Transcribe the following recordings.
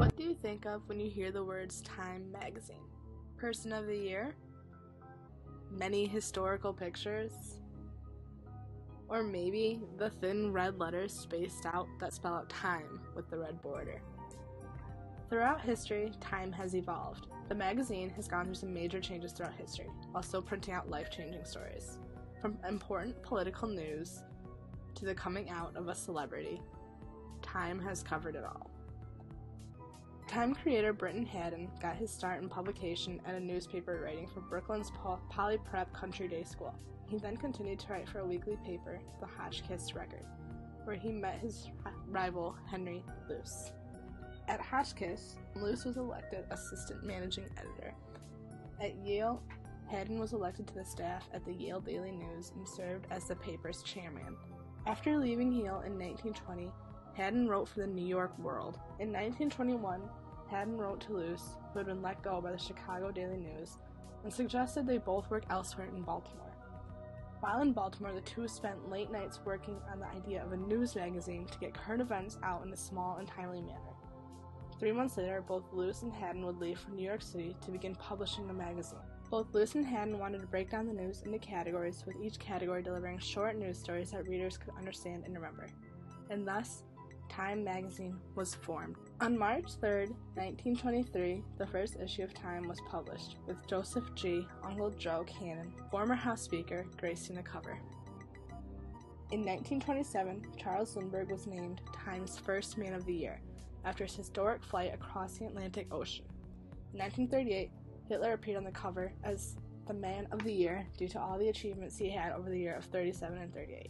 What do you think of when you hear the words Time magazine? Person of the year? Many historical pictures? Or maybe the thin red letters spaced out that spell out time with the red border? Throughout history, Time has evolved. The magazine has gone through some major changes throughout history, while still printing out life-changing stories. From important political news to the coming out of a celebrity, Time has covered it all. Time creator Brenton Haddon got his start in publication at a newspaper writing for Brooklyn's Poly Prep Country Day School. He then continued to write for a weekly paper, the Hotchkiss Record, where he met his rival Henry Luce. At Hotchkiss, Luce was elected assistant managing editor. At Yale, Haddon was elected to the staff at the Yale Daily News and served as the paper's chairman. After leaving Yale in 1920, Haddon wrote for the New York World. In 1921, Haddon wrote to Luce, who had been let go by the Chicago Daily News, and suggested they both work elsewhere in Baltimore. While in Baltimore, the two spent late nights working on the idea of a news magazine to get current events out in a small and timely manner. 3 months later, both Luce and Haddon would leave for New York City to begin publishing the magazine. Both Luce and Haddon wanted to break down the news into categories, with each category delivering short news stories that readers could understand and remember. And thus, Time magazine was formed. On March 3, 1923, the first issue of Time was published, with Joseph G. Uncle Joe Cannon, former House Speaker, gracing the cover. In 1927, Charles Lindbergh was named Time's first Man of the Year, after his historic flight across the Atlantic Ocean. In 1938, Hitler appeared on the cover as the Man of the Year due to all the achievements he had over the year of 37 and 38.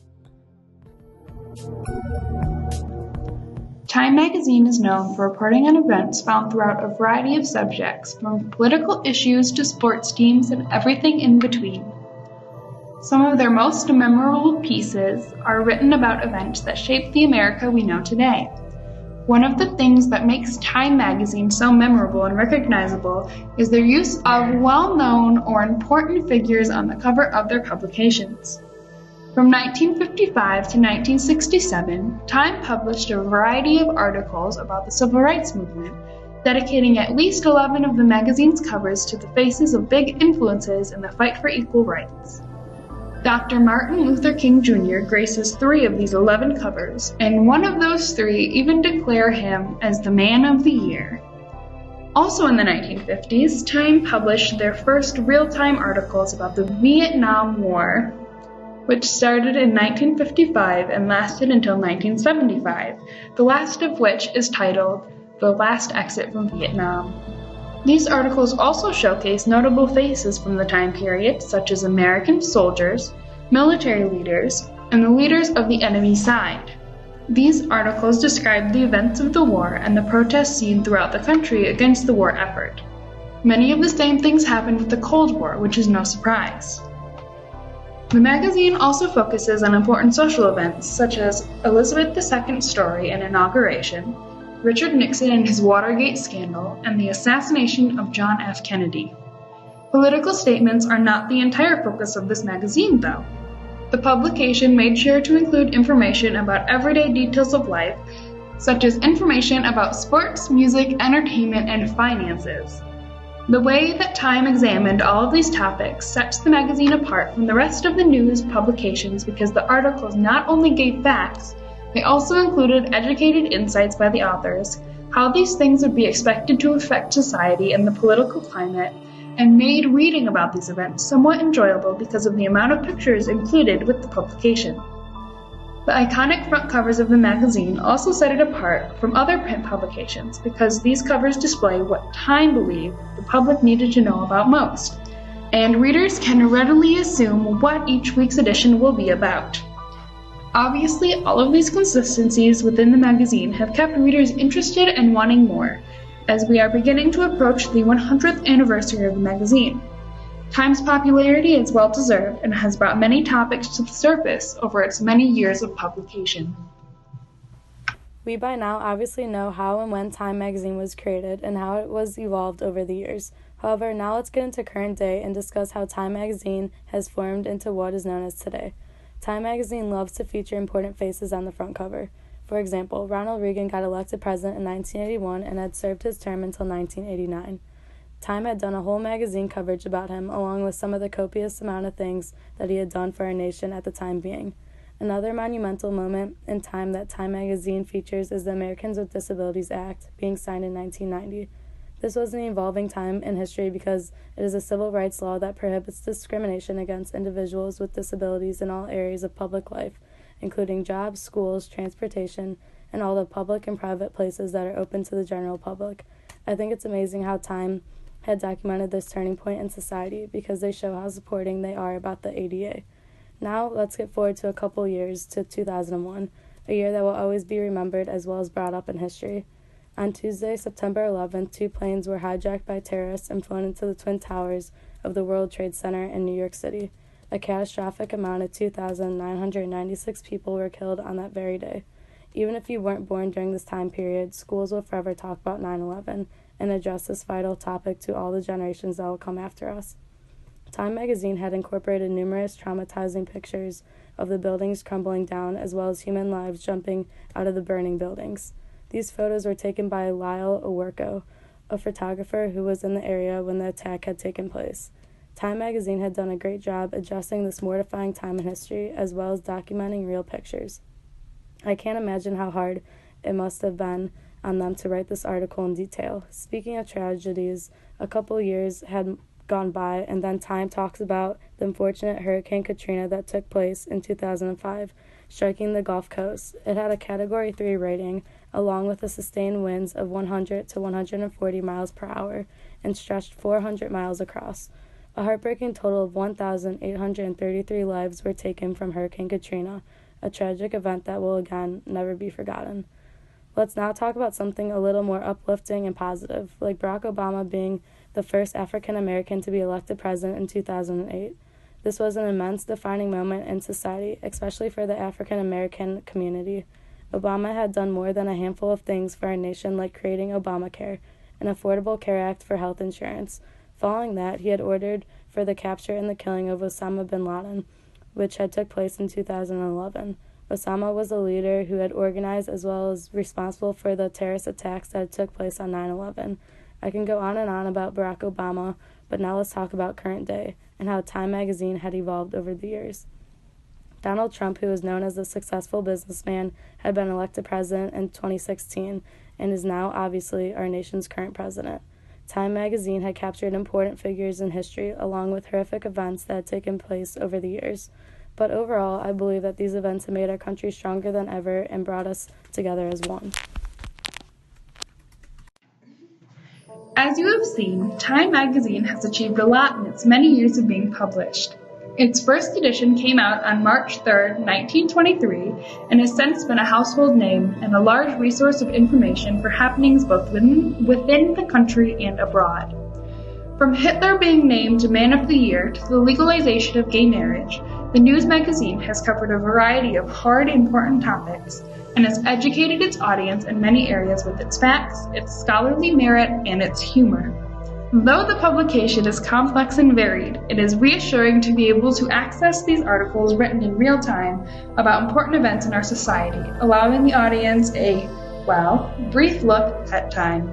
Time magazine is known for reporting on events found throughout a variety of subjects, from political issues to sports teams and everything in between. Some of their most memorable pieces are written about events that shaped the America we know today. One of the things that makes Time magazine so memorable and recognizable is their use of well-known or important figures on the cover of their publications. From 1955 to 1967, Time published a variety of articles about the Civil Rights Movement, dedicating at least 11 of the magazine's covers to the faces of big influences in the fight for equal rights. Dr. Martin Luther King Jr. graces 3 of these 11 covers, and one of those 3 even declare him as the Man of the Year. Also in the 1950s, Time published their first real-time articles about the Vietnam War, which started in 1955 and lasted until 1975, the last of which is titled The Last Exit from Vietnam. These articles also showcase notable faces from the time period, such as American soldiers, military leaders, and the leaders of the enemy side. These articles describe the events of the war and the protests seen throughout the country against the war effort. Many of the same things happened with the Cold War, which is no surprise. The magazine also focuses on important social events such as Elizabeth II's story and inauguration, Richard Nixon and his Watergate scandal, and the assassination of John F. Kennedy. Political statements are not the entire focus of this magazine, though. The publication made sure to include information about everyday details of life, such as information about sports, music, entertainment, and finances. The way that Time examined all of these topics sets the magazine apart from the rest of the news publications because the articles not only gave facts, they also included educated insights by the authors, how these things would be expected to affect society and the political climate, and made reading about these events somewhat enjoyable because of the amount of pictures included with the publication. The iconic front covers of the magazine also set it apart from other print publications because these covers display what Time believed the public needed to know about most, and readers can readily assume what each week's edition will be about. Obviously, all of these consistencies within the magazine have kept readers interested and wanting more, as we are beginning to approach the 100th anniversary of the magazine. Time's popularity is well-deserved and has brought many topics to the surface over its many years of publication. We by now obviously know how and when Time magazine was created and how it was evolved over the years. However, now let's get into current day and discuss how Time magazine has formed into what is known as today. Time magazine loves to feature important faces on the front cover. For example, Ronald Reagan got elected president in 1981 and had served his term until 1989. Time had done a whole magazine coverage about him, along with some of the copious amount of things that he had done for our nation at the time being. Another monumental moment in time that Time magazine features is the Americans with Disabilities Act, being signed in 1990. This was an evolving time in history because it is a civil rights law that prohibits discrimination against individuals with disabilities in all areas of public life, including jobs, schools, transportation, and all the public and private places that are open to the general public. I think it's amazing how Time had documented this turning point in society because they show how supporting they are about the ADA. Now, let's get forward to a couple years to 2001, a year that will always be remembered as well as brought up in history. On Tuesday, September 11th, 2 planes were hijacked by terrorists and flown into the Twin Towers of the World Trade Center in New York City. A catastrophic amount of 2,996 people were killed on that very day. Even if you weren't born during this time period, schools will forever talk about 9/11 and address this vital topic to all the generations that will come after us. Time magazine had incorporated numerous traumatizing pictures of the buildings crumbling down as well as human lives jumping out of the burning buildings. These photos were taken by Lyle Owerko, a photographer who was in the area when the attack had taken place. Time magazine had done a great job addressing this mortifying time in history as well as documenting real pictures. I can't imagine how hard it must have been on them to write this article in detail. Speaking of tragedies, a couple years had gone by, and then Time talks about the unfortunate Hurricane Katrina that took place in 2005, striking the Gulf Coast. It had a Category 3 rating, along with the sustained winds of 100 to 140 miles per hour, and stretched 400 miles across. A heartbreaking total of 1,833 lives were taken from Hurricane Katrina, a tragic event that will again never be forgotten. Let's now talk about something a little more uplifting and positive, like Barack Obama being the first African American to be elected president in 2008. This was an immense defining moment in society, especially for the African American community. Obama had done more than a handful of things for our nation, like creating Obamacare, an Affordable Care Act for health insurance. Following that, he had ordered for the capture and the killing of Osama bin Laden, which had took place in 2011. Osama was a leader who had organized as well as responsible for the terrorist attacks that took place on 9/11. I can go on and on about Barack Obama, but now let's talk about current day and how Time magazine had evolved over the years. Donald Trump, who is known as a successful businessman, had been elected president in 2016 and is now obviously our nation's current president. Time magazine had captured important figures in history along with horrific events that had taken place over the years. But overall, I believe that these events have made our country stronger than ever and brought us together as one. As you have seen, Time magazine has achieved a lot in its many years of being published. Its first edition came out on March 3, 1923, and has since been a household name and a large resource of information for happenings both within the country and abroad. From Hitler being named Man of the Year to the legalization of gay marriage, the news magazine has covered a variety of hard, important topics and has educated its audience in many areas with its facts, its scholarly merit, and its humor. Though the publication is complex and varied, it is reassuring to be able to access these articles written in real time about important events in our society, allowing the audience a, brief look at time.